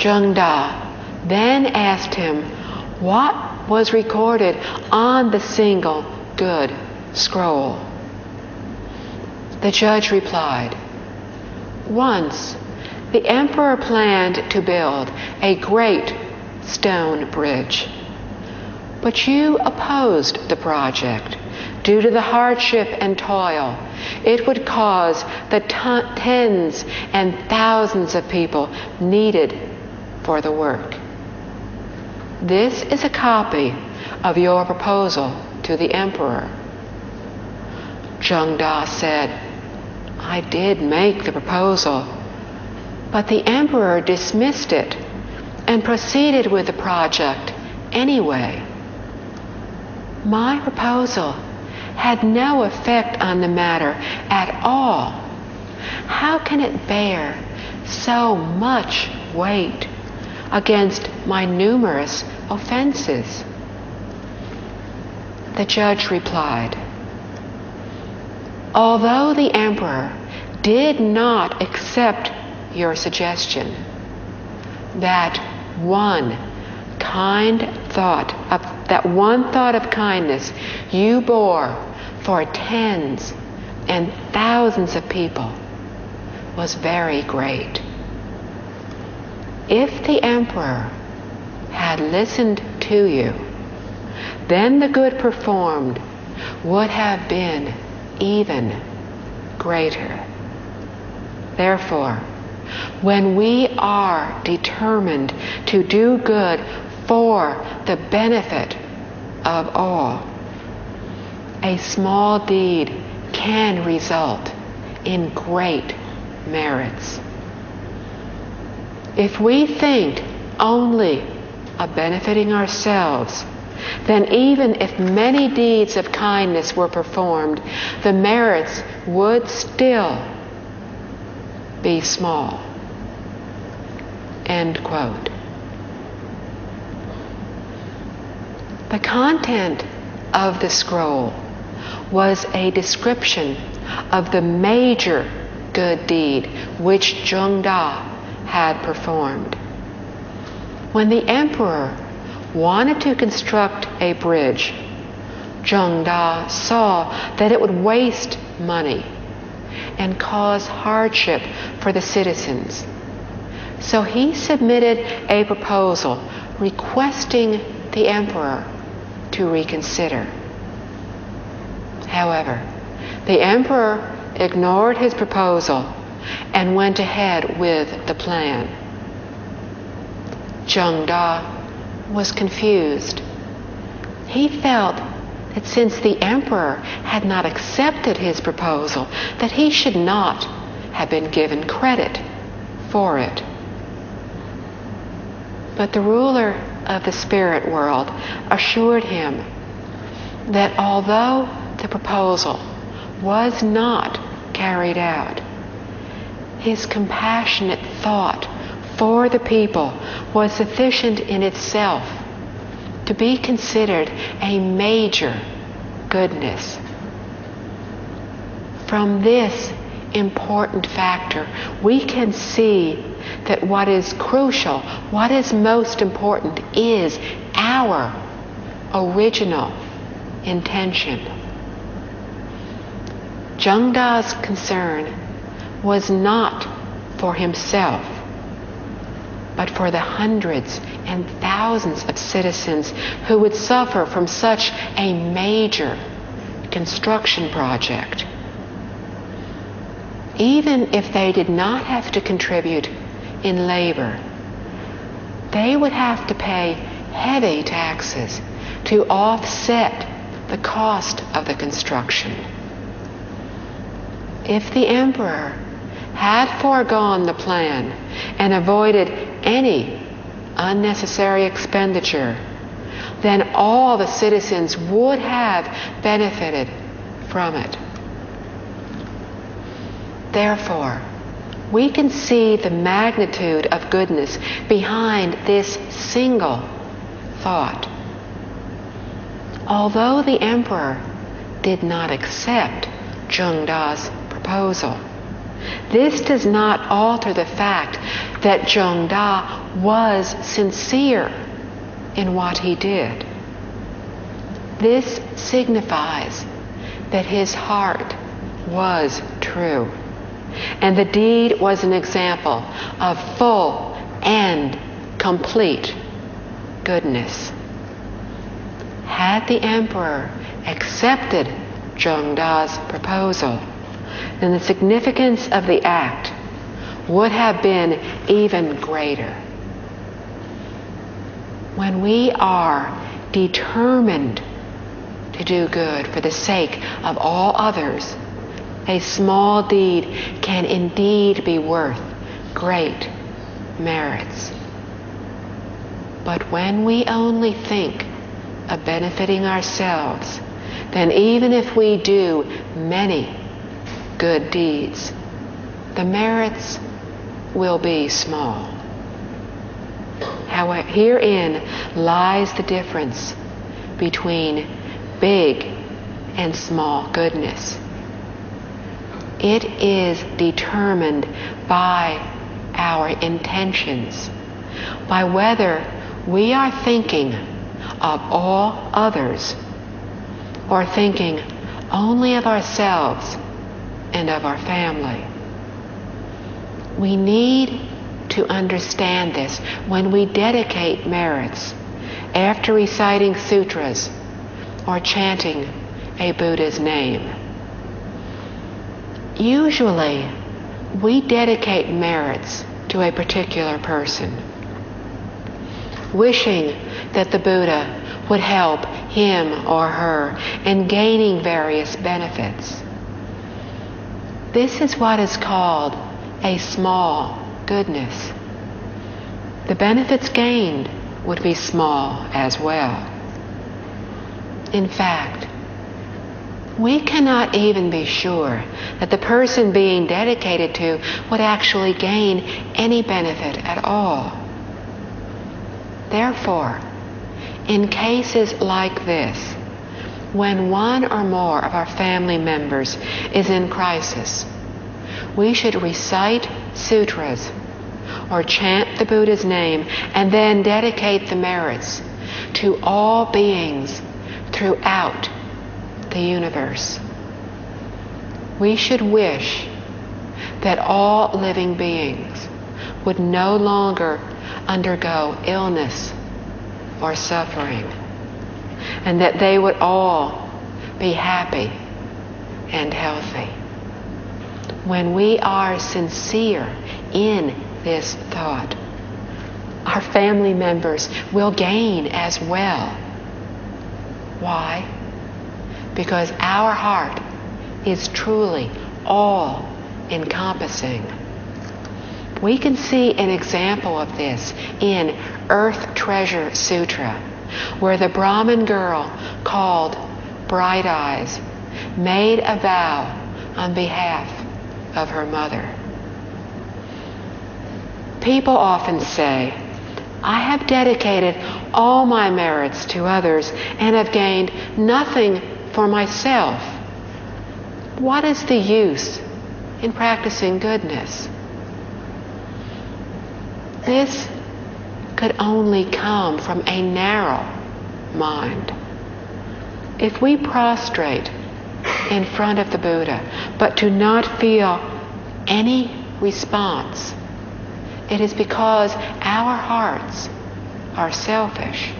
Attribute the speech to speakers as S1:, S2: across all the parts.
S1: Da then asked him what was recorded on the single good scroll. The judge replied, "Once the emperor planned to build a great stone bridge, but you opposed the project due to the hardship and toil it would cause the tens and thousands of people needed for the work. This is a copy of your proposal to the emperor." Da said, "I did make the proposal, but the emperor dismissed it and proceeded with the project anyway. My proposal had no effect on the matter at all. How can it bear so much weight against my numerous offenses?" The judge replied, "Although the emperor did not accept your suggestion, that one thought of kindness you bore for tens and thousands of people was very great. If the emperor had listened to you, then the good performed would have been even greater. Therefore, when we are determined to do good for the benefit of all, a small deed can result in great merits. If we think only of benefiting ourselves, then even if many deeds of kindness were performed, the merits would still be small." End quote. The content of the scroll was a description of the major good deed which Da had performed. When the emperor wanted to construct a bridge, Da saw that it would waste money and cause hardship for the citizens. So he submitted a proposal requesting the emperor to reconsider. However, the emperor ignored his proposal and went ahead with the plan. Da was confused. He felt that since the emperor had not accepted his proposal, that he should not have been given credit for it. But the ruler of the spirit world assured him that although the proposal was not carried out, his compassionate thought for the people was sufficient in itself to be considered a major goodness. From this important factor, we can see that what is crucial, what is most important, is our original intention. Da's concern was not for himself, but for the hundreds and thousands of citizens who would suffer from such a major construction project. Even if they did not have to contribute in labor, they would have to pay heavy taxes to offset the cost of the construction. If the emperor had foregone the plan and avoided any unnecessary expenditure, then all the citizens would have benefited from it. Therefore, we can see the magnitude of goodness behind this single thought. Although the emperor did not accept Da's proposal, this does not alter the fact that Zhengda was sincere in what he did. This signifies that his heart was true, and the deed was an example of full and complete goodness. Had the emperor accepted Zhengda's proposal, then the significance of the act would have been even greater. When we are determined to do good for the sake of all others, a small deed can indeed be worth great merits. But when we only think of benefiting ourselves, then even if we do many good deeds, the merits will be small. However, herein lies the difference between big and small goodness. It is determined by our intentions, by whether we are thinking of all others or thinking only of ourselves and of our family. We need to understand this when we dedicate merits after reciting sutras or chanting a Buddha's name. Usually, we dedicate merits to a particular person, wishing that the Buddha would help him or her in gaining various benefits. This is what is called a small goodness. The benefits gained would be small as well. In fact, we cannot even be sure that the person being dedicated to would actually gain any benefit at all. Therefore, in cases like this, when one or more of our family members is in crisis, we should recite sutras or chant the Buddha's name and then dedicate the merits to all beings throughout the universe. We should wish that all living beings would no longer undergo illness or suffering, and that they would all be happy and healthy. When we are sincere in this thought, our family members will gain as well. Why? Because our heart is truly all-encompassing. We can see an example of this in Earth Treasure Sutra, where the Brahmin girl called Bright Eyes made a vow on behalf of her mother. People often say, I have dedicated all my merits to others and have gained nothing for myself. What is the use in practicing goodness? This could only come from a narrow mind. If we prostrate in front of the Buddha but do not feel any response, it is because our hearts are selfish.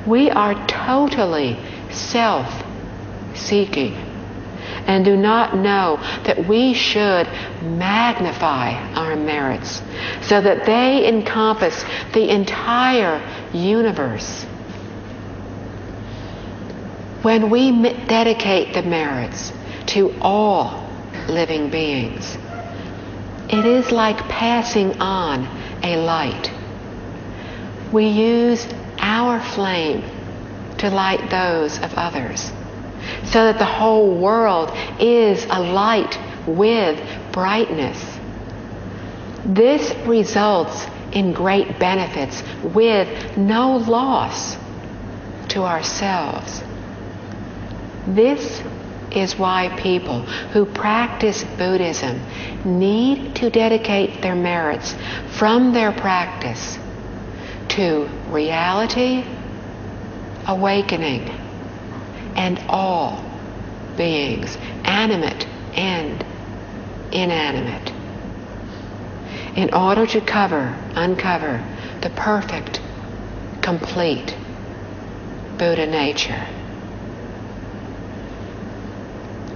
S1: We are totally self-seeking and do not know that we should magnify our merits so that they encompass the entire universe. When we dedicate the merits to all living beings, it is like passing on a light. We use our flame to light those of others, so that the whole world is alight with brightness. This results in great benefits with no loss to ourselves. This is why people who practice Buddhism need to dedicate their merits from their practice to reality, awakening, and all beings, animate and inanimate, in order to uncover the perfect, complete Buddha nature.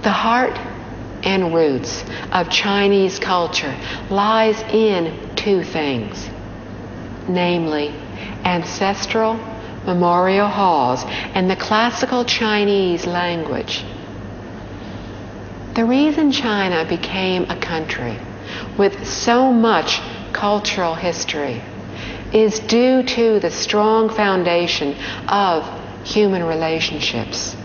S1: The heart and roots of Chinese culture lies in two things, namely ancestral memorial halls and the classical Chinese language. The reason China became a country with so much cultural history is due to the strong foundation of human relationships.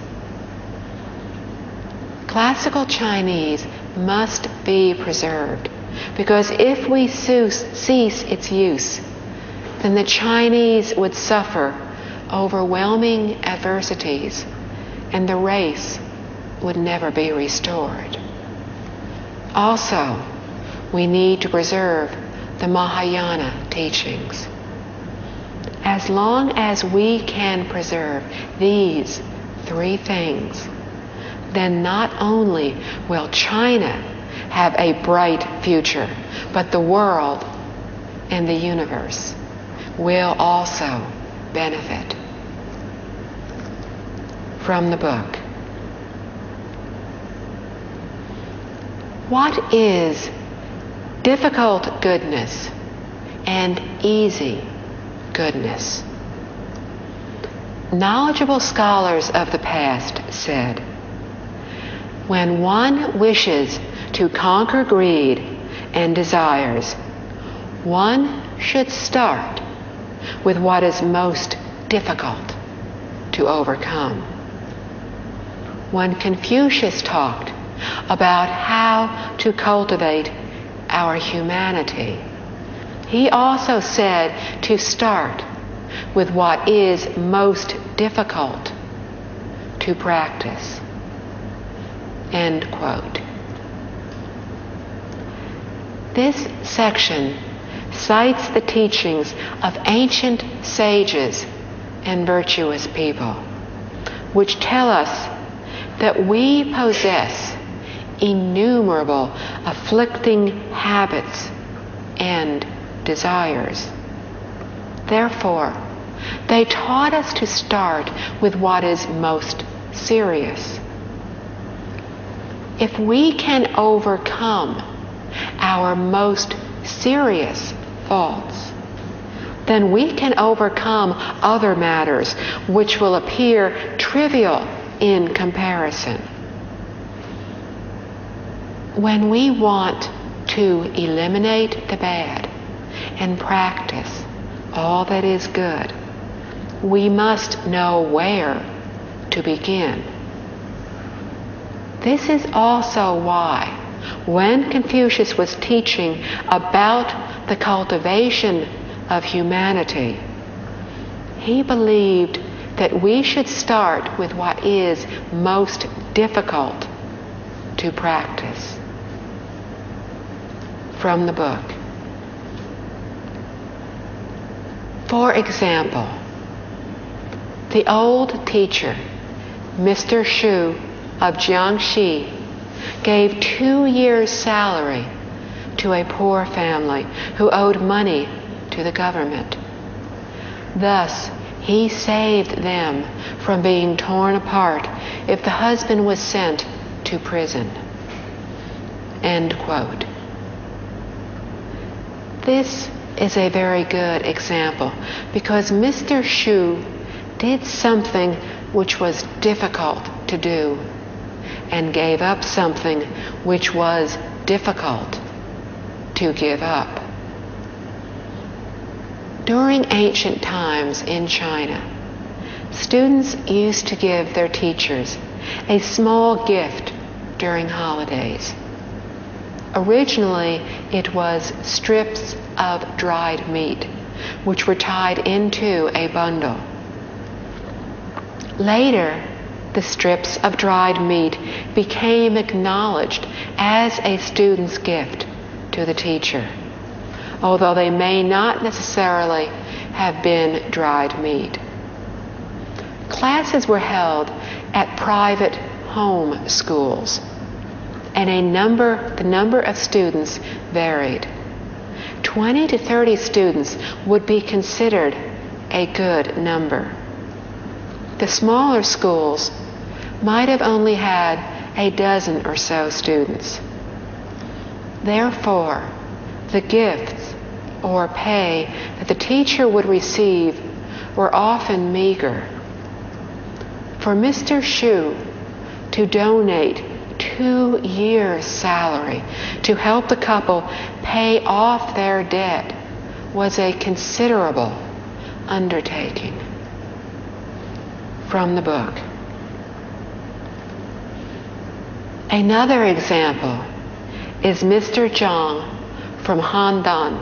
S1: Classical Chinese must be preserved, because if we cease its use, then the Chinese would suffer overwhelming adversities and the race would never be restored. Also, we need to preserve the Mahayana teachings. As long as we can preserve these three things, then not only will China have a bright future, but the world and the universe will also benefit. From the book. What is difficult goodness and easy goodness? Knowledgeable scholars of the past said, when one wishes to conquer greed and desires, one should start with what is most difficult to overcome. When Confucius talked about how to cultivate our humanity, he also said to start with what is most difficult to practice. End quote. This section cites the teachings of ancient sages and virtuous people, which tell us that we possess innumerable afflicting habits and desires. Therefore, they taught us to start with what is most serious. If we can overcome our most serious faults, then we can overcome other matters which will appear trivial in comparison. When we want to eliminate the bad and practice all that is good, we must know where to begin. This is also why, when Confucius was teaching about the cultivation of humanity, he believed that we should start with what is most difficult to practice. From the book. For example, the old teacher, Mr. Shu of Jiangxi, gave 2 years' salary to a poor family who owed money to the government. Thus, he saved them from being torn apart if the husband was sent to prison. End quote. This is a very good example because Mr. Shu did something which was difficult to do and gave up something which was difficult to give up. During ancient times in China, students used to give their teachers a small gift during holidays. Originally, it was strips of dried meat, which were tied into a bundle. Later, the strips of dried meat became acknowledged as a student's gift to the teacher, although they may not necessarily have been dried meat. Classes were held at private home schools, and the number of students varied. 20 to 30 students would be considered a good number. The smaller schools might have only had a dozen or so students. Therefore, the gifts or pay that the teacher would receive were often meager. For Mr. Shu to donate 2 years' salary to help the couple pay off their debt was a considerable undertaking. From the book. Another example is Mr. Zhang from Handan.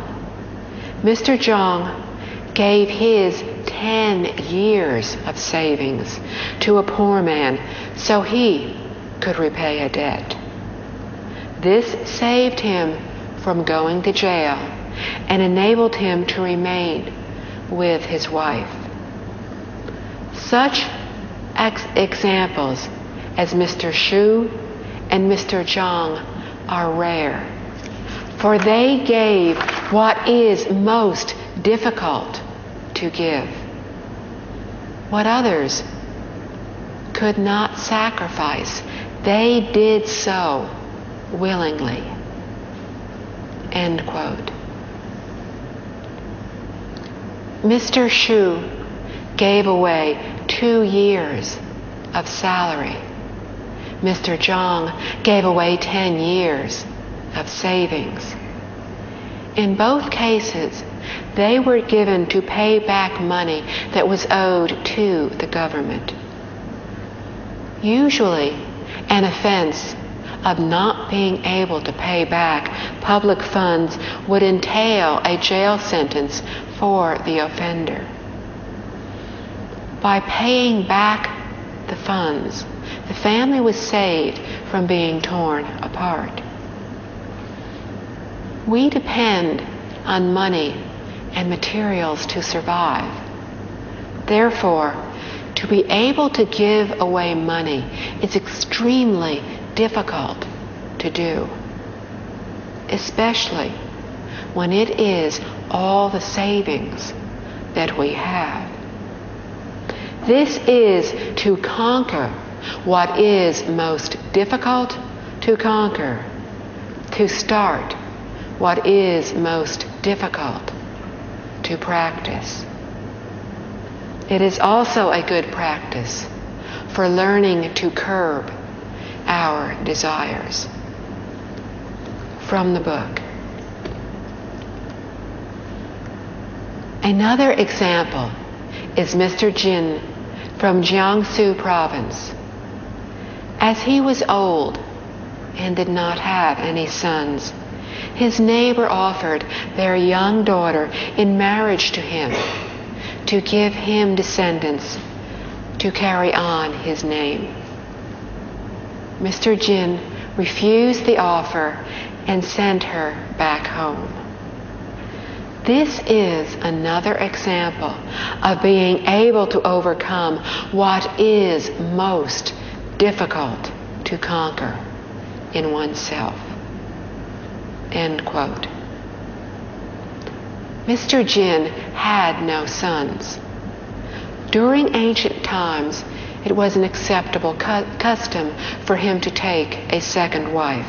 S1: Mr. Zhang gave his 10 years of savings to a poor man so he could repay a debt. This saved him from going to jail and enabled him to remain with his wife. Such examples as Mr. Shu and Mr. Zhang are rare, for they gave what is most difficult to give, what others could not sacrifice. They did so willingly. End quote. Mr. Shu gave away 2 years of salary. Mr. Zhang gave away 10 years of savings. In both cases, they were given to pay back money that was owed to the government. Usually, an offense of not being able to pay back public funds would entail a jail sentence for the offender. By paying back the funds, the family was saved from being torn apart. We depend on money and materials to survive. Therefore, to be able to give away money is extremely difficult to do, especially when it is all the savings that we have. This is to conquer what is most difficult to conquer, to start what is most difficult to practice. It is also a good practice for learning to curb our desires. From the book. Another example is Mr. Jin from Jiangsu province. As he was old and did not have any sons, his neighbor offered their young daughter in marriage to him to give him descendants to carry on his name. Mr. Jin refused the offer and sent her back home. This is another example of being able to overcome what is most difficult to conquer in oneself. End quote. Mr. Jin had no sons. During ancient times, it was an acceptable custom for him to take a second wife,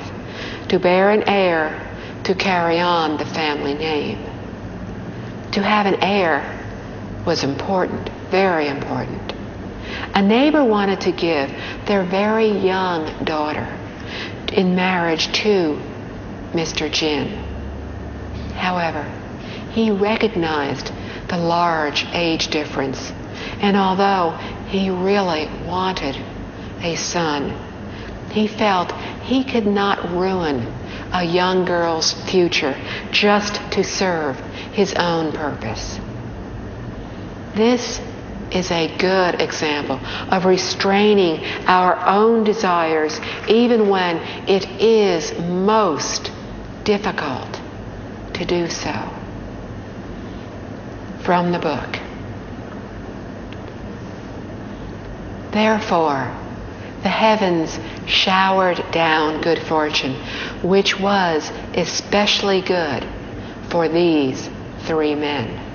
S1: to bear an heir to carry on the family name. To have an heir was important, very important. A neighbor wanted to give their very young daughter in marriage to Mr. Jin. However, he recognized the large age difference, and although he really wanted a son, he felt he could not ruin a young girl's future just to serve his own purpose. This is a good example of restraining our own desires even when it is most difficult to do so. From the book. Therefore, the heavens showered down good fortune, which was especially good for these 3 men.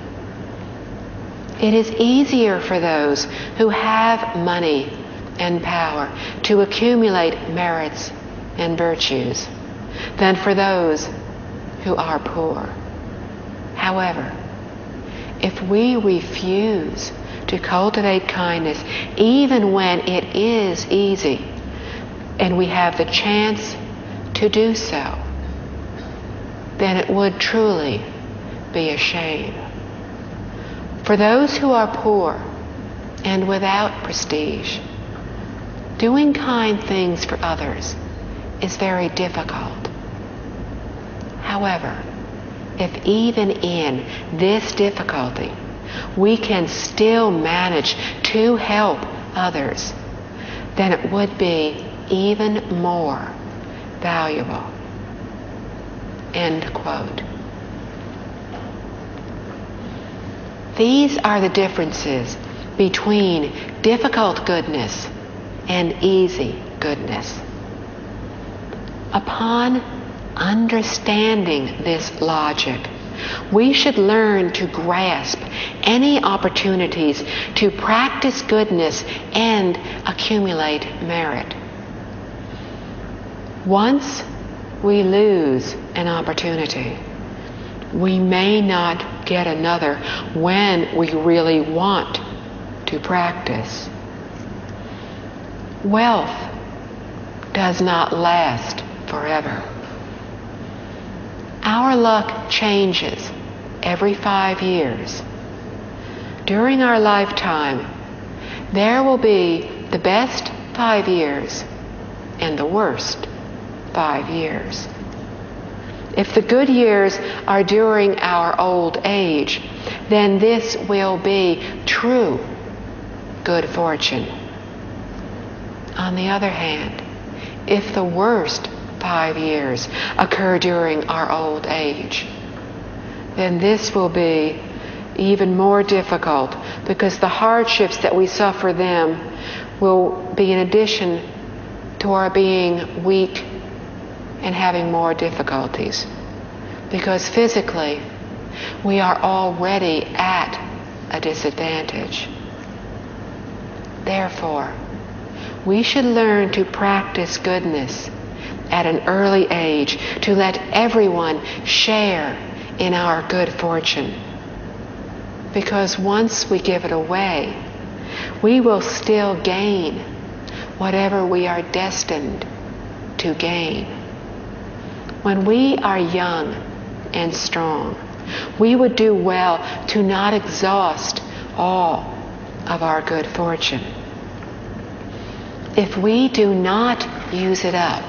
S1: It is easier for those who have money and power to accumulate merits and virtues than for those who are poor. However, if we refuse to cultivate kindness even when it is easy and we have the chance to do so, then it would truly be a shame. For those who are poor and without prestige, doing kind things for others is very difficult. However, if even in this difficulty we can still manage to help others, then it would be even more valuable. End quote. These are the differences between difficult goodness and easy goodness. Upon understanding this logic, we should learn to grasp any opportunities to practice goodness and accumulate merit. Once we lose an opportunity, we may not get another when we really want to practice. Wealth does not last forever. Our luck changes every 5 years. During our lifetime, there will be the best 5 years and the worst 5 years. If the good years are during our old age, then this will be true good fortune. On the other hand, if the worst 5 years occur during our old age, then this will be even more difficult because the hardships that we suffer then will be in addition to our being weak and having more difficulties, because physically we are already at a disadvantage. Therefore, we should learn to practice goodness at an early age to let everyone share in our good fortune, because once we give it away, we will still gain whatever we are destined to gain. When we are young and strong, we would do well to not exhaust all of our good fortune. If we do not use it up,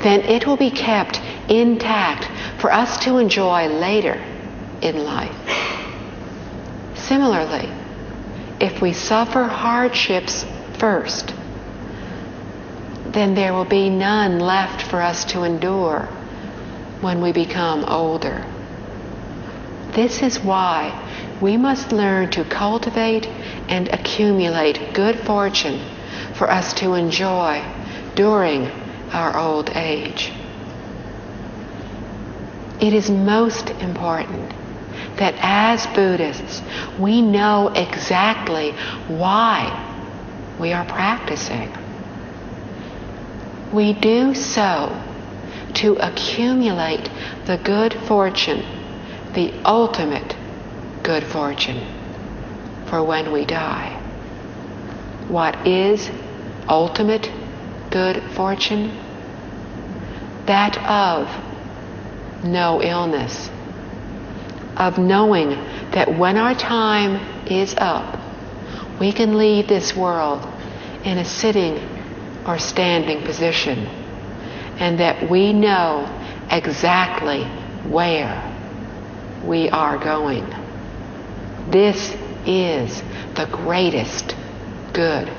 S1: then it will be kept intact for us to enjoy later in life. Similarly, if we suffer hardships first, then there will be none left for us to endure when we become older. This is why we must learn to cultivate and accumulate good fortune for us to enjoy during our old age. It is most important that as Buddhists, we know exactly why we are practicing. We do so to accumulate the good fortune, the ultimate good fortune, for when we die. What is ultimate good fortune? That of no illness, of knowing that when our time is up, we can leave this world in a sitting or standing position, and that we know exactly where we are going. This is the greatest good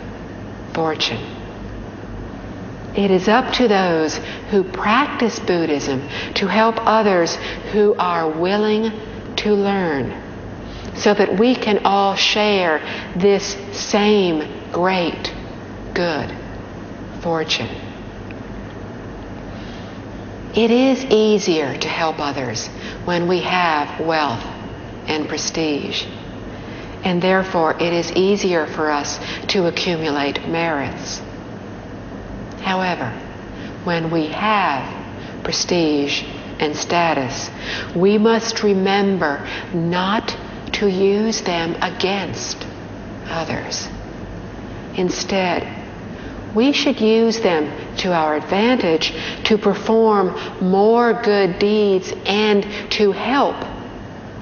S1: fortune. It is up to those who practice Buddhism to help others who are willing to learn, so that we can all share this same great good fortune. It is easier to help others when we have wealth and prestige, and therefore it is easier for us to accumulate merits. However, when we have prestige and status, we must remember not to use them against others. Instead, we should use them to our advantage to perform more good deeds and to help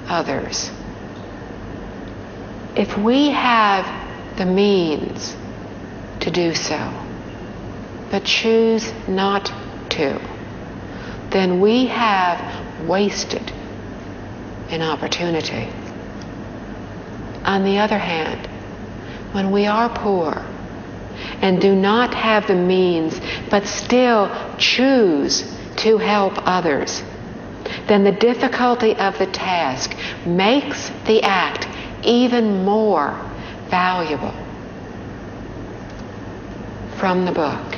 S1: others. If we have the means to do so, but choose not to, then we have wasted an opportunity. On the other hand, when we are poor and do not have the means, but still choose to help others, then the difficulty of the task makes the act even more valuable. From the book.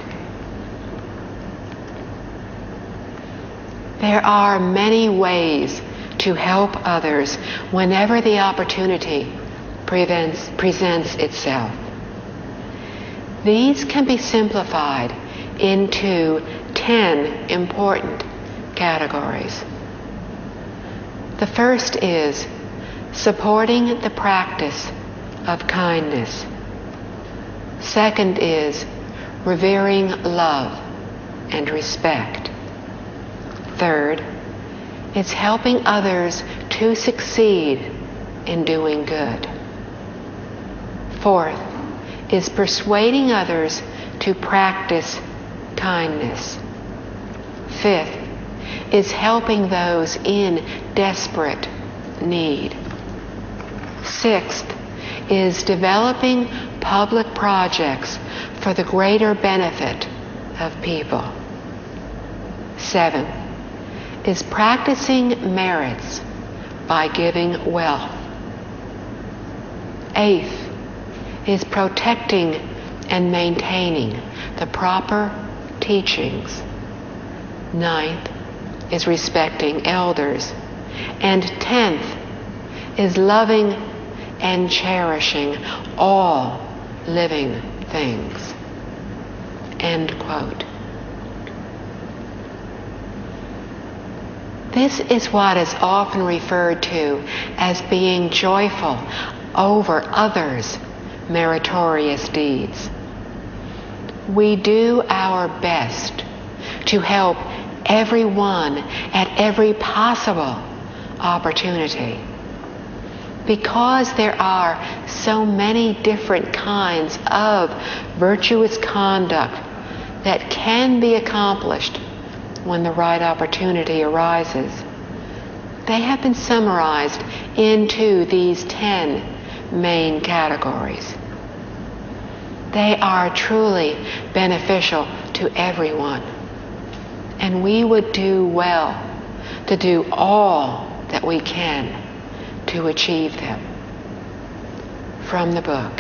S1: There are many ways to help others whenever the opportunity presents itself. These can be simplified into 10 important categories. The first is supporting the practice of kindness. Second is revering love and respect. Third is helping others to succeed in doing good. Fourth is persuading others to practice kindness. Fifth is helping those in desperate need. Sixth is developing public projects for the greater benefit of people. Seventh is practicing merits by giving wealth. Eighth is protecting and maintaining the proper teachings. Ninth is respecting elders. And 10th is loving and cherishing all living things. End quote. This is what is often referred to as being joyful over others' meritorious deeds. We do our best to help everyone at every possible opportunity. Because there are so many different kinds of virtuous conduct that can be accomplished when the right opportunity arises, they have been summarized into these 10 main categories. They are truly beneficial to everyone, and we would do well to do all that we can to achieve them. From the book.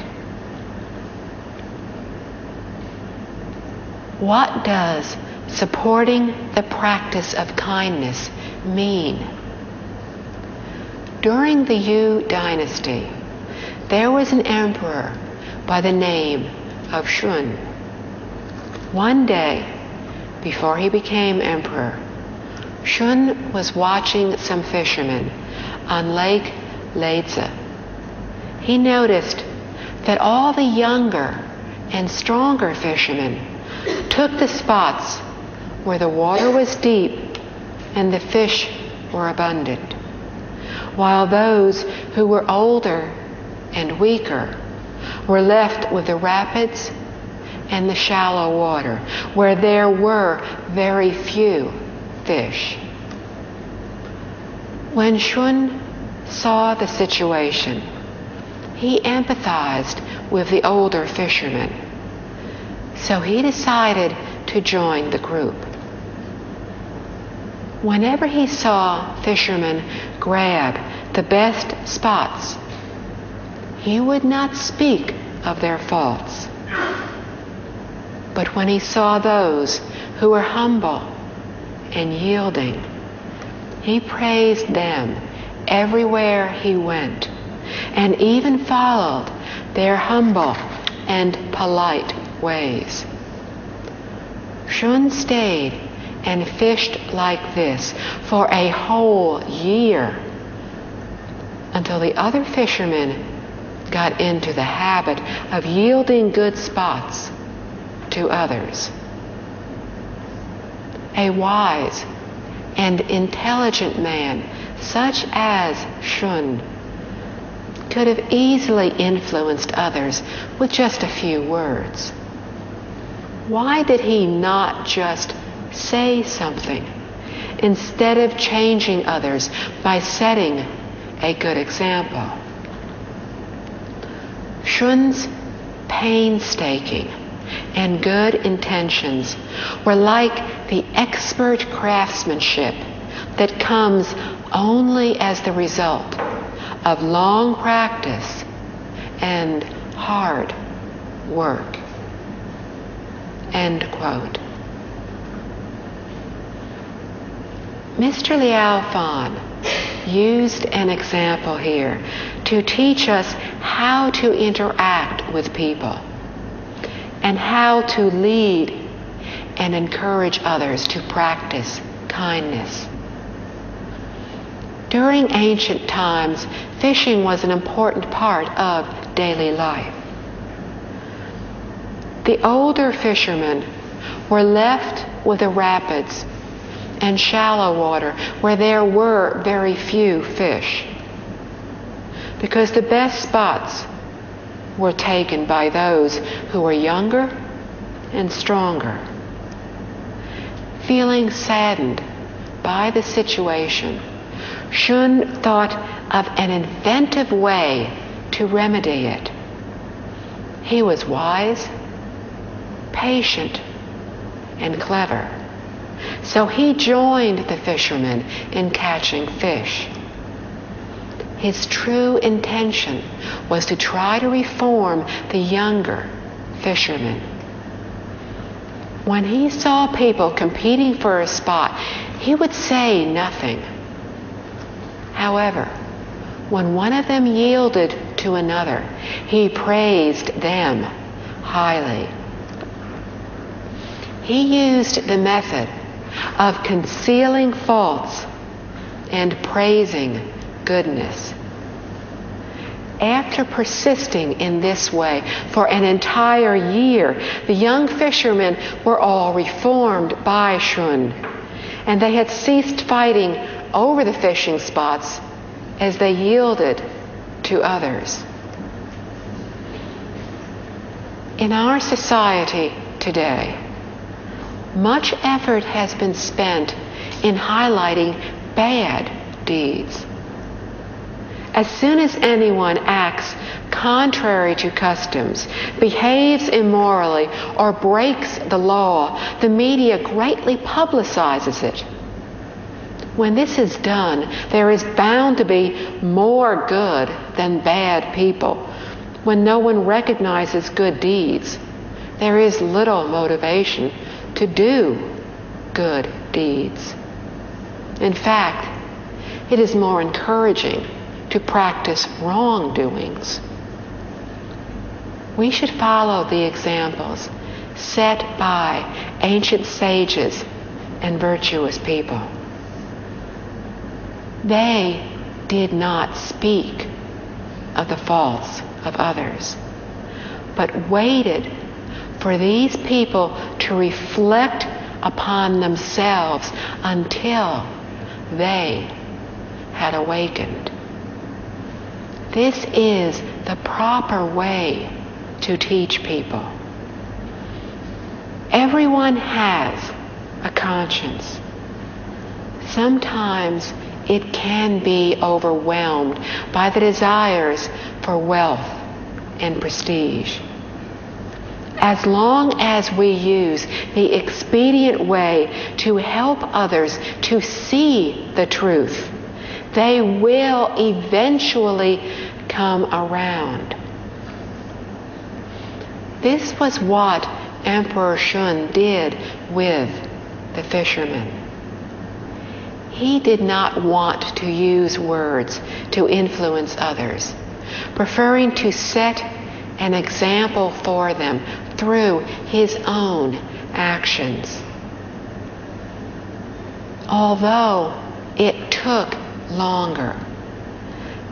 S1: What does supporting the practice of kindness mean? During the Yu dynasty, there was an emperor by the name of Shun. One day, before he became emperor, Shun was watching some fishermen on Lake Lhasa. He noticed that all the younger and stronger fishermen took the spots where the water was deep and the fish were abundant, while those who were older and weaker were left with the rapids and the shallow water, where there were very few fish. When Shun saw the situation, he empathized with the older fishermen. So he decided to join the group. Whenever he saw fishermen grab the best spots, he would not speak of their faults. But when he saw those who were humble and yielding, he praised them everywhere he went, and even followed their humble and polite ways. Shun stayed and fished like this for a whole year, until the other fishermen got into the habit of yielding good spots to others. A wise and intelligent man such as Shun could have easily influenced others with just a few words. Why did he not just say something instead of changing others by setting a good example? Shun's painstaking and good intentions were like the expert craftsmanship that comes only as the result of long practice and hard work. End quote. Mr. Liao Fan used an example here to teach us how to interact with people and how to lead and encourage others to practice kindness. During ancient times, fishing was an important part of daily life. The older fishermen were left with the rapids and shallow water where there were very few fish, because the best spots were taken by those who were younger and stronger. Feeling saddened by the situation, Shun thought of an inventive way to remedy it. He was wise, patient, and clever. So he joined the fishermen in catching fish. His true intention was to try to reform the younger fishermen. When he saw people competing for a spot, he would say nothing. However, when one of them yielded to another, he praised them highly. He used the method of concealing faults and praising goodness. After persisting in this way for an entire year, the young fishermen were all reformed by Shun, and they had ceased fighting over the fishing spots as they yielded to others. In our society today, much effort has been spent in highlighting bad deeds. As soon as anyone acts contrary to customs, behaves immorally, or breaks the law, the media greatly publicizes it. When this is done, there is bound to be more good than bad people. When no one recognizes good deeds, there is little motivation to do good deeds. In fact, it is more encouraging to practice wrongdoings. We should follow the examples set by ancient sages and virtuous people. They did not speak of the faults of others, but waited for these people to reflect upon themselves until they had awakened. This is the proper way to teach people. Everyone has a conscience. Sometimes it can be overwhelmed by the desires for wealth and prestige. As long as we use the expedient way to help others to see the truth, they will eventually come around. This was what Emperor Shun did with the fishermen. He did not want to use words to influence others, preferring to set an example for them through his own actions. Although it took longer,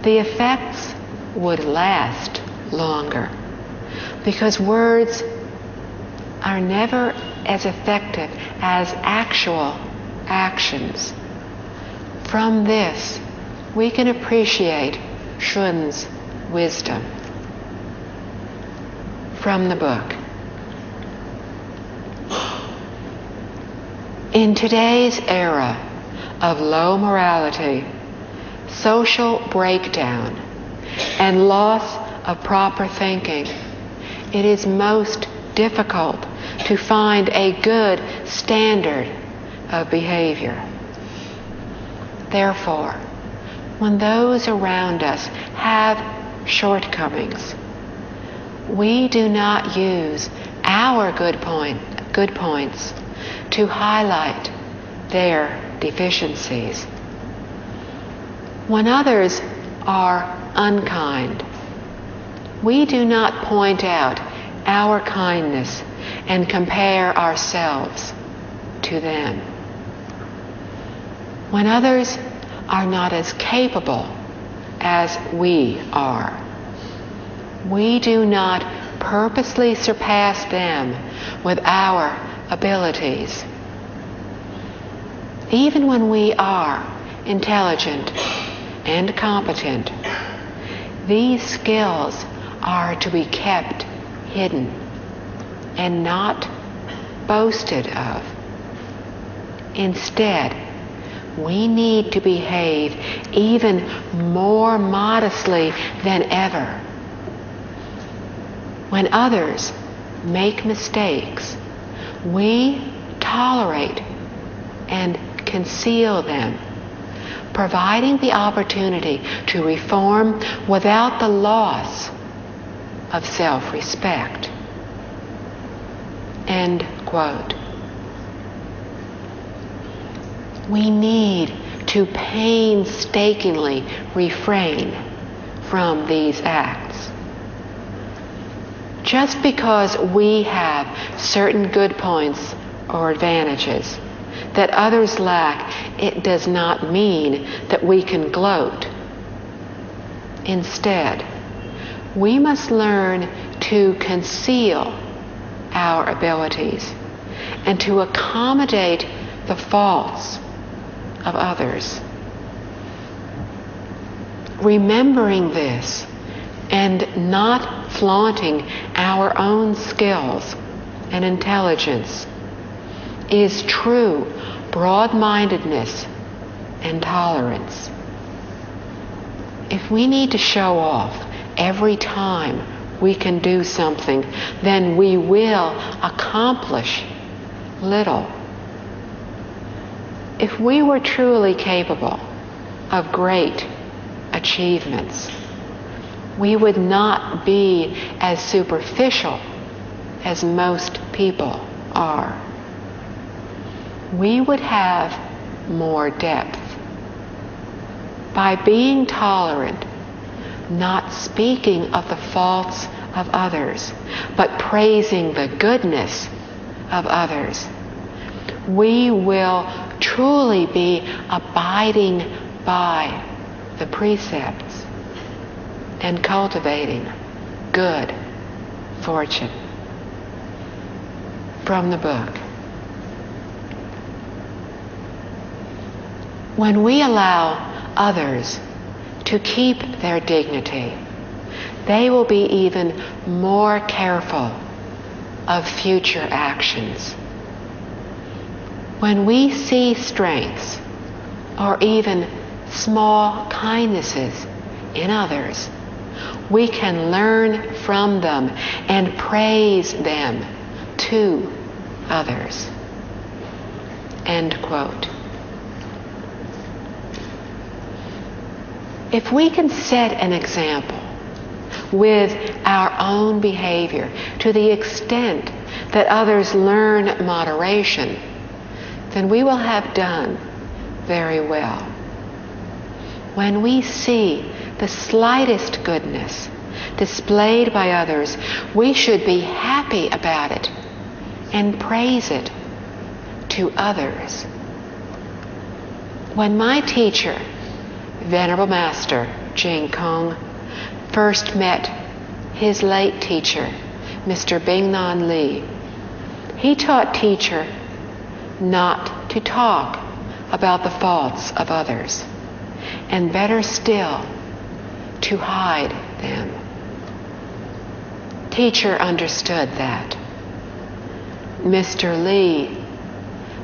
S1: the effects would last longer, because words are never as effective as actual actions. From this, we can appreciate Shun's wisdom. From the book. In today's era of low morality, social breakdown, and loss of proper thinking, it is most difficult to find a good standard of behavior. Therefore, when those around us have shortcomings, we do not use our good points to highlight their deficiencies. When others are unkind, we do not point out our kindness and compare ourselves to them. When others are not as capable as we are, we do not purposely surpass them with our abilities. Even when we are intelligent and competent, these skills are to be kept hidden and not boasted of. Instead, we need to behave even more modestly than ever. When others make mistakes, we tolerate and conceal them, providing the opportunity to reform without the loss of self-respect. End quote. We need to painstakingly refrain from these acts. Just because we have certain good points or advantages that others lack, it does not mean that we can gloat. Instead, we must learn to conceal our abilities and to accommodate the faults of others. Remembering this and not flaunting our own skills and intelligence is true broad-mindedness and tolerance. If we need to show off every time we can do something, then we will accomplish little. If we were truly capable of great achievements, we would not be as superficial as most people are. We would have more depth. By being tolerant, not speaking of the faults of others, but praising the goodness of others, we will truly be abiding by the precepts and cultivating good fortune. From the book. When we allow others to keep their dignity, they will be even more careful of future actions. When we see strengths or even small kindnesses in others, we can learn from them and praise them to others. End quote. If we can set an example with our own behavior to the extent that others learn moderation, then we will have done very well. When we see the slightest goodness displayed by others, we should be happy about it and praise it to others. When my teacher, Venerable Master Jing Kong, first met his late teacher, Mr. Bingnan Li, he taught teacher not to talk about the faults of others, and better still, to hide them. Teacher understood that. Mr. Li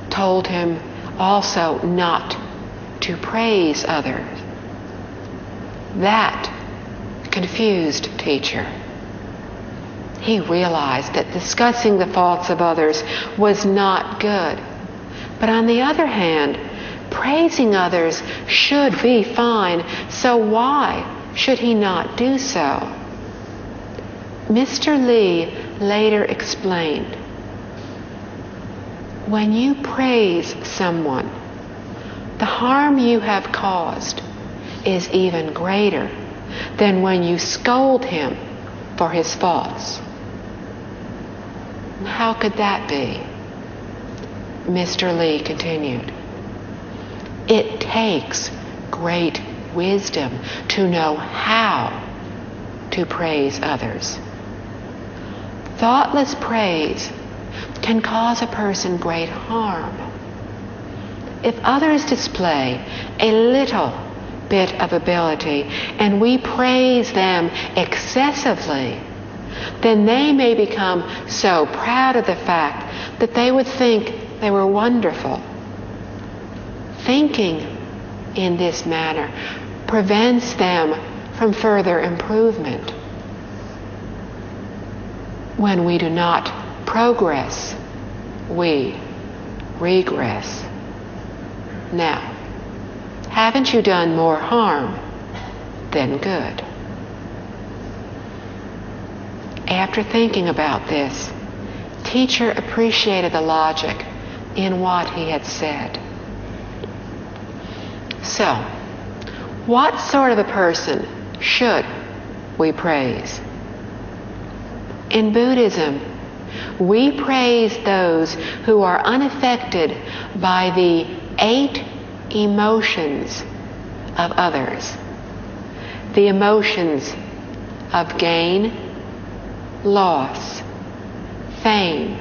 S1: told him also not to praise others. That confused teacher. He realized that discussing the faults of others was not good. But on the other hand, praising others should be fine, so why should he not do so? Mr. Li later explained, when you praise someone, the harm you have caused is even greater than when you scold him for his faults. How could that be? Mr. Li continued, it takes great wisdom to know how to praise others. Thoughtless praise can cause a person great harm. If others display a little bit of ability and we praise them excessively, then they may become so proud of the fact that they would think they were wonderful. Thinking in this manner prevents them from further improvement. When we do not progress, we regress. Now, haven't you done more harm than good? After thinking about this, teacher appreciated the logic in what he had said. So, what sort of a person should we praise? In Buddhism, we praise those who are unaffected by the 8 emotions of others. The emotions of gain, loss, fame,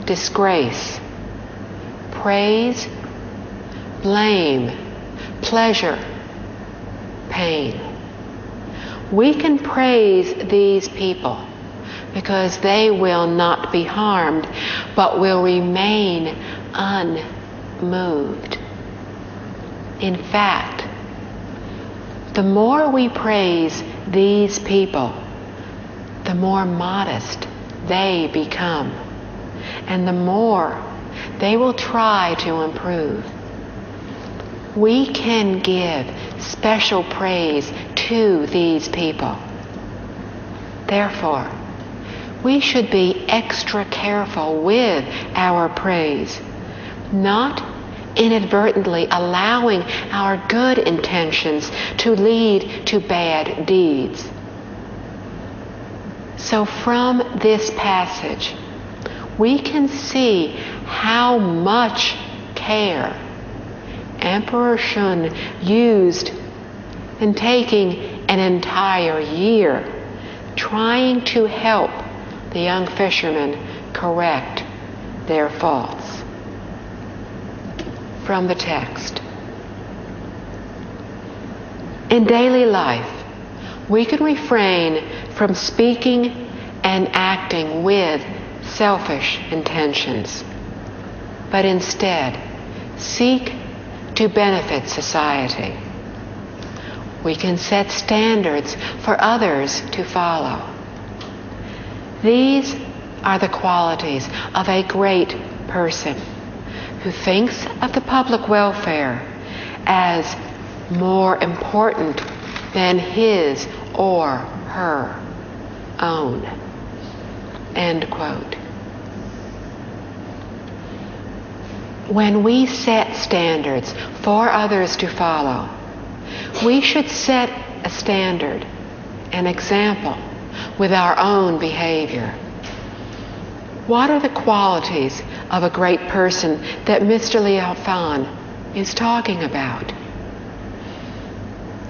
S1: disgrace, praise, blame, pleasure, pain. We can praise these people because they will not be harmed, but will remain unmoved. In fact, the more we praise these people, the more modest they become, and the more they will try to improve. We can give special praise to these people. Therefore, we should be extra careful with our praise, not inadvertently allowing our good intentions to lead to bad deeds. So from this passage, we can see how much care Emperor Shun used in taking an entire year trying to help the young fishermen correct their faults. From the text. In daily life, we can refrain from speaking and acting with selfish intentions, but instead seek to benefit society. We can set standards for others to follow. These are the qualities of a great person who thinks of the public welfare as more important than his or her own. End quote. When we set standards for others to follow, we should set a standard, an example, with our own behavior. What are the qualities of a great person that Mr. Liao is talking about?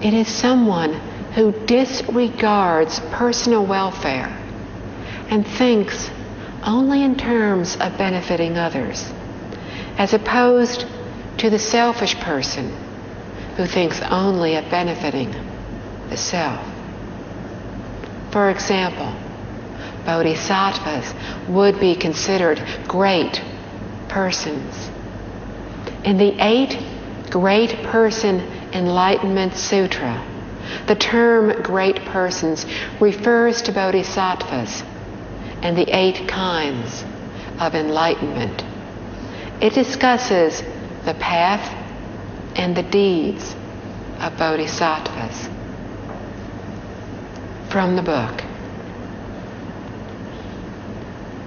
S1: It is someone who disregards personal welfare and thinks only in terms of benefiting others, as opposed to the selfish person who thinks only of benefiting the self. For example, bodhisattvas would be considered great persons. In the 8 Great Person Enlightenment Sutra, the term great persons refers to bodhisattvas and the 8 kinds of enlightenment. It discusses the path and the deeds of bodhisattvas. From the book.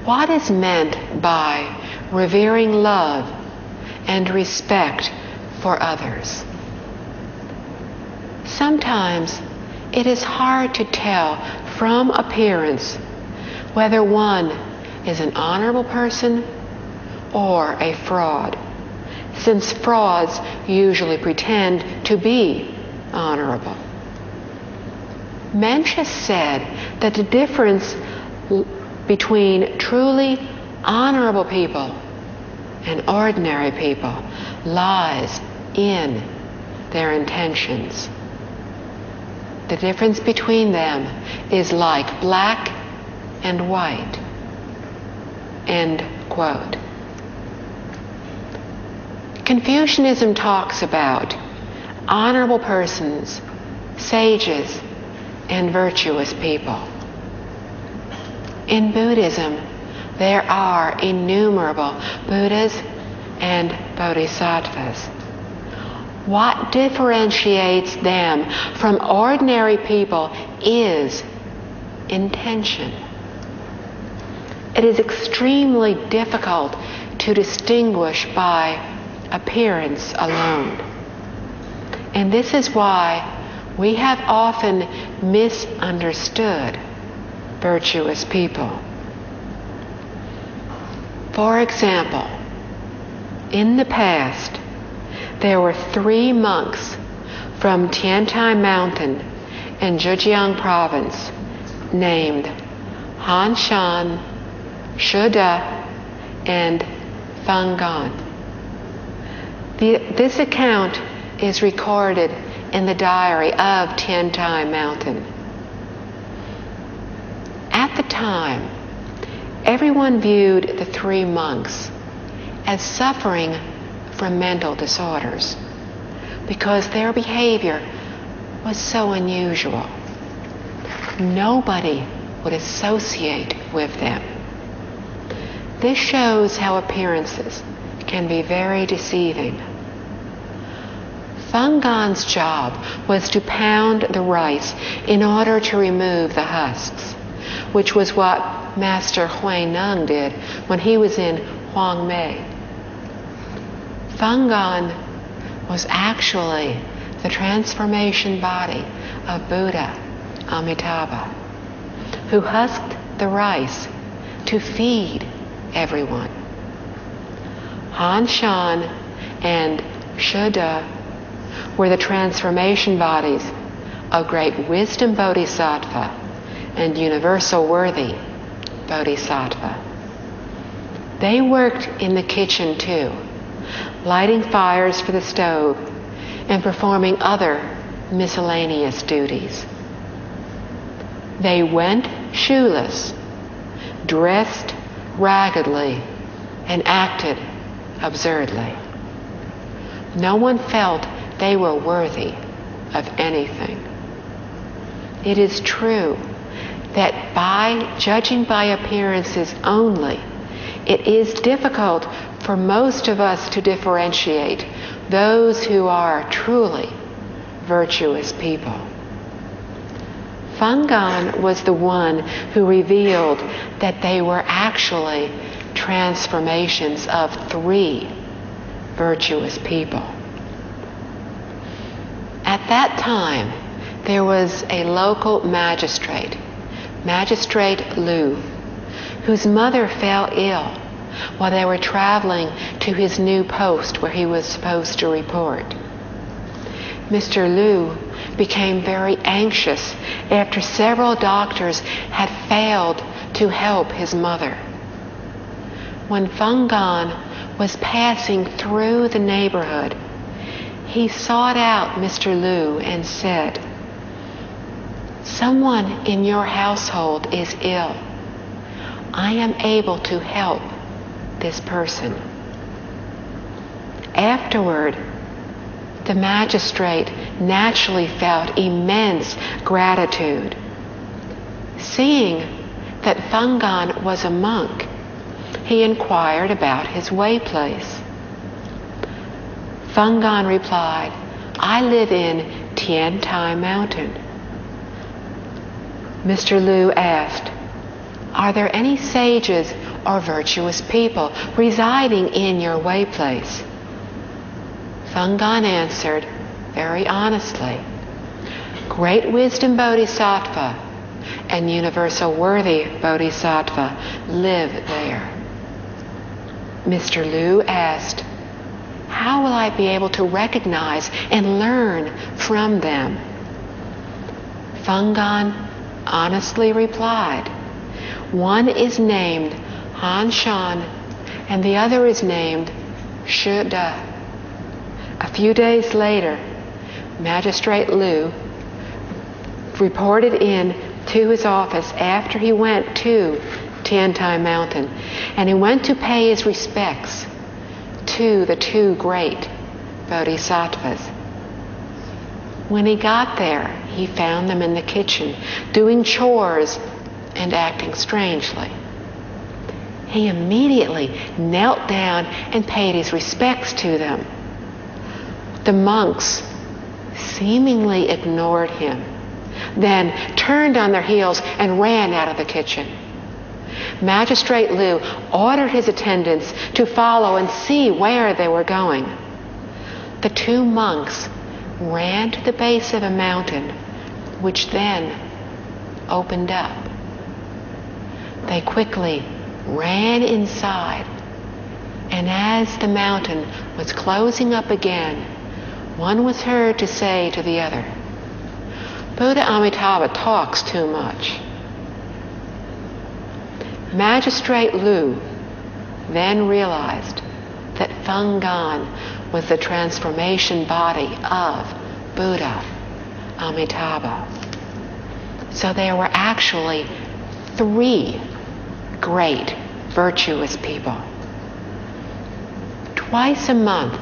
S1: What is meant by revering love and respect for others? Sometimes it is hard to tell from appearance whether one is an honorable person or a fraud, since frauds usually pretend to be honorable. Mencius said that the difference between truly honorable people and ordinary people lies in their intentions. The difference between them is like black and white. End quote. Confucianism talks about honorable persons, sages, and virtuous people. In Buddhism, there are innumerable Buddhas and bodhisattvas. What differentiates them from ordinary people is intention. It is extremely difficult to distinguish by appearance alone. And this is why we have often misunderstood virtuous people. For example, in the past, there were 3 monks from Tiantai Mountain in Zhejiang Province named Han Shan, Shuda, and Feng Gan. This account is recorded in the diary of Tiantai Mountain. At the time, everyone viewed the 3 monks as suffering from mental disorders because their behavior was so unusual. Nobody would associate with them. This shows how appearances can be very deceiving. Feng Gan's job was to pound the rice in order to remove the husks, which was what Master Hui Neng did when he was in Huangmei. Feng Gan was actually the transformation body of Buddha Amitabha, who husked the rice to feed everyone. Han Shan and Shuda were the transformation bodies of great wisdom bodhisattva and universal worthy bodhisattva. They worked in the kitchen too, lighting fires for the stove and performing other miscellaneous duties. They went shoeless, dressed raggedly, and acted absurdly. No one felt they were worthy of anything. It is true that by judging by appearances only, it is difficult for most of us to differentiate those who are truly virtuous people. Fungan was the one who revealed that they were actually transformations of 3 virtuous people. At that time, there was a local magistrate, Magistrate Liao, whose mother fell ill while they were traveling to his new post where he was supposed to report. Mr. Liao became very anxious after several doctors had failed to help his mother. When Fungan was passing through the neighborhood, he sought out Mr. Liao and said, "Someone in your household is ill. I am able to help this person." Afterward, the magistrate naturally felt immense gratitude. Seeing that Fungan was a monk, he inquired about his way place. Fungan replied, "I live in Tiantai Mountain." Mr. Liao asked, "Are there any sages or virtuous people residing in your way place?" Fungan answered very honestly, "Great wisdom Bodhisattva and universal worthy Bodhisattva live there." Mr. Liao asked, "How will I be able to recognize and learn from them?" Fungan honestly replied, "One is named Han Shan and the other is named Shi De." A few days later, Magistrate Liao reported in to his office after he went to Tiantai Mountain, and he went to pay his respects to the 2 great bodhisattvas. When he got there, he found them in the kitchen, doing chores and acting strangely. He immediately knelt down and paid his respects to them. The monks seemingly ignored him, then turned on their heels and ran out of the kitchen. Magistrate Liao ordered his attendants to follow and see where they were going. The 2 monks ran to the base of a mountain, which then opened up. They quickly ran inside, and as the mountain was closing up again, one was heard to say to the other, "Buddha Amitabha talks too much." Magistrate Liao then realized that Fungan was the transformation body of Buddha Amitabha. So there were actually 3 great virtuous people. Twice a month,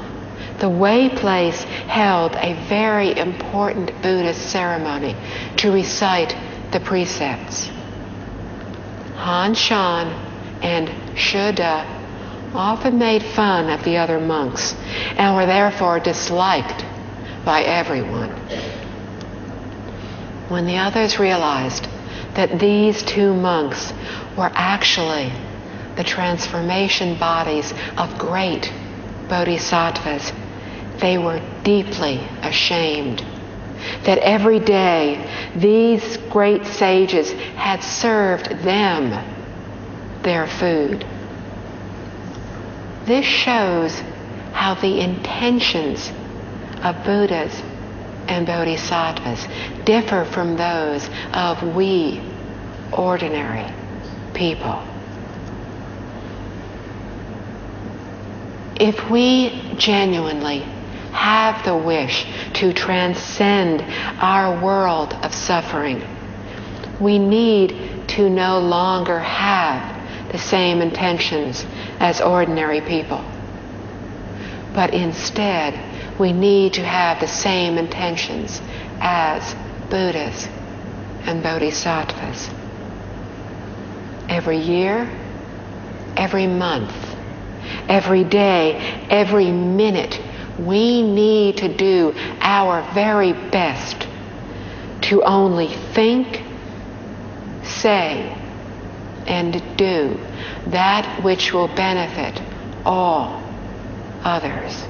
S1: the way place held a very important Buddhist ceremony to recite the precepts. Han Shan and Shi De often made fun of the other monks and were therefore disliked by everyone. When the others realized that these 2 monks were actually the transformation bodies of great bodhisattvas, they were deeply ashamed that every day these great sages had served them their food. This shows how the intentions of Buddhas and bodhisattvas differ from those of we ordinary people. If we genuinely have the wish to transcend our world of suffering, we need to no longer have the same intentions as ordinary people, but instead we need to have the same intentions as Buddhas and Bodhisattvas. Every year, every month, every day, every minute, we need to do our very best to only think, say, and do that which will benefit all others.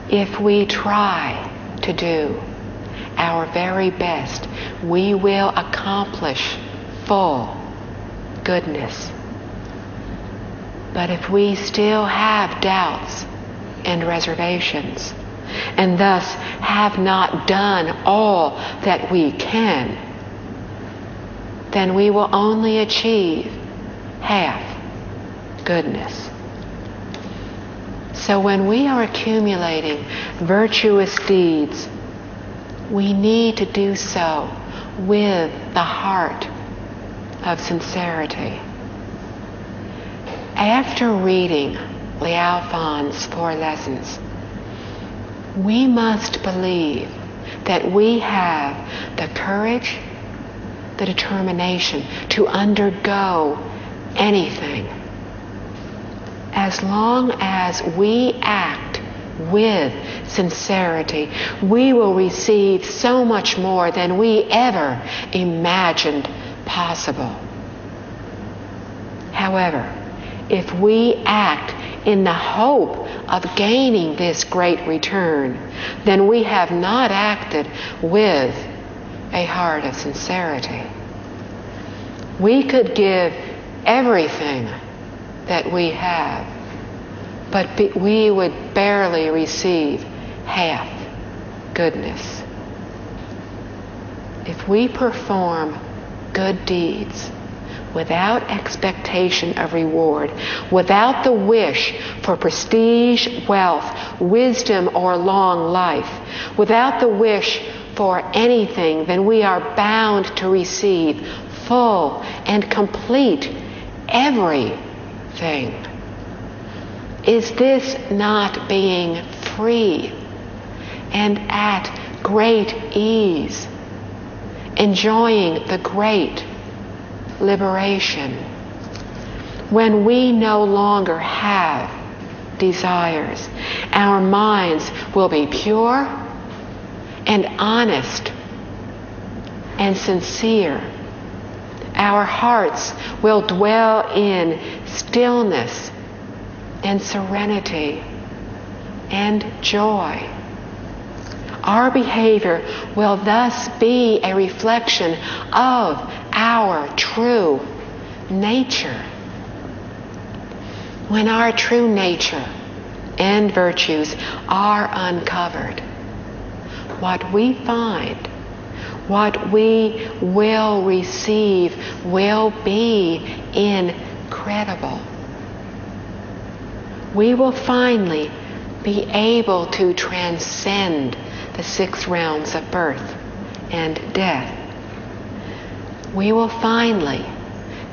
S1: If we try to do our very best, we will accomplish full goodness. But if we still have doubts and reservations, and thus have not done all that we can, then we will only achieve half goodness. So when we are accumulating virtuous deeds, we need to do so with the heart of sincerity. After reading Liao 4 lessons, we must believe that we have the courage, the determination to undergo anything, as long as we act with sincerity. We will receive so much more than we ever imagined possible. However, if we act in the hope of gaining this great return, then we have not acted with a heart of sincerity. We could give everything that we have, but we would barely receive half goodness. If we perform good deeds without expectation of reward, without the wish for prestige, wealth, wisdom, or long life, without the wish for anything, then we are bound to receive full and complete everything. Is this not being free and at great ease, enjoying the great liberation? When we no longer have desires, our minds will be pure and honest and sincere. Our hearts will dwell in stillness and serenity and joy. Our behavior will thus be a reflection of our true nature. When our true nature and virtues are uncovered, what we find, what we will receive, will be incredible. We will finally be able to transcend the 6 realms of birth and death. We will finally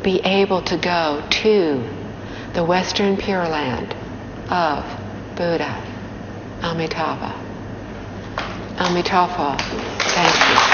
S1: be able to go to the Western Pure Land of Buddha. Amitabha. Amitabha. Thank you.